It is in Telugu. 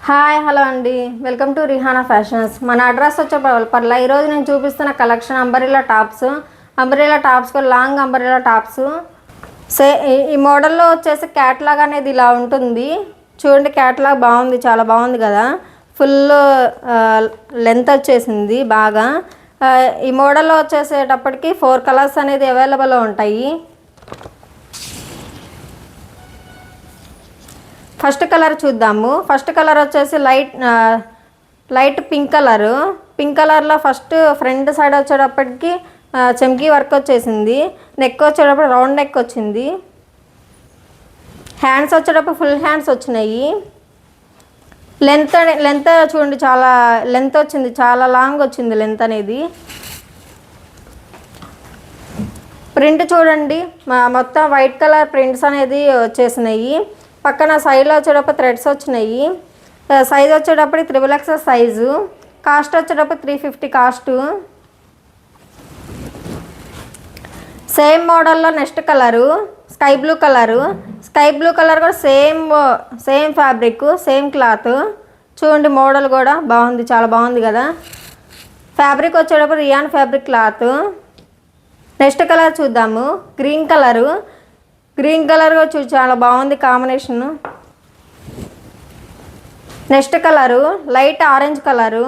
హాయ్ హలో అండి, వెల్కమ్ టు రిహానా ఫ్యాషన్స్. మన అడ్రస్ వచ్చే పర్లా. ఈరోజు నేను చూపిస్తున్న collection umbrella tops long umbrella tops. ఈ మోడల్లో వచ్చేసి క్యాట్లాగ్ అనేది ఇలా ఉంటుంది. చూడండి, క్యాట్లాగ్ బాగుంది, చాలా బాగుంది కదా. ఫుల్ లెంత్ వచ్చేసింది బాగా. ఈ మోడల్లో వచ్చేసేటప్పటికి 4 కలర్స్ అనేది అవైలబుల్లో ఉంటాయి. ఫస్ట్ కలర్ చూద్దాము. ఫస్ట్ కలర్ వచ్చేసి లైట్ పింక్ కలర్లో ఫస్ట్ ఫ్రంట్ సైడ్ వచ్చేటప్పటికి చెమ్కీ వర్క్ వచ్చేసింది. నెక్ వచ్చేటప్పుడు రౌండ్ నెక్ వచ్చింది. హ్యాండ్స్ వచ్చేటప్పుడు ఫుల్ హ్యాండ్స్ వచ్చినాయి. లెంత్ చూడండి, చాలా లెంత్ వచ్చింది, చాలా లాంగ్ వచ్చింది లెంత్ అనేది. ప్రింట్ చూడండి, మొత్తం వైట్ కలర్ ప్రింట్స్ అనేది వచ్చేసినాయి. పక్కన సైడ్లో వచ్చేటప్పుడు థ్రెడ్స్ వచ్చినాయి. సైజ్ వచ్చేటప్పుడు XXL సైజు. కాస్ట్ వచ్చేటప్పుడు 350 కాస్టు. సేమ్ మోడల్లో next colour sky blue colour కూడా సేమ్ ఫ్యాబ్రిక్, సేమ్ క్లాత్. చూడండి, మోడల్ కూడా బాగుంది, చాలా బాగుంది కదా. ఫ్యాబ్రిక్ వచ్చేటప్పుడు rayon fabric cloth. Next colour చూద్దాము. గ్రీన్ కలర్ కూడా చాలా బాగుంది combination. Next colour light orange colour.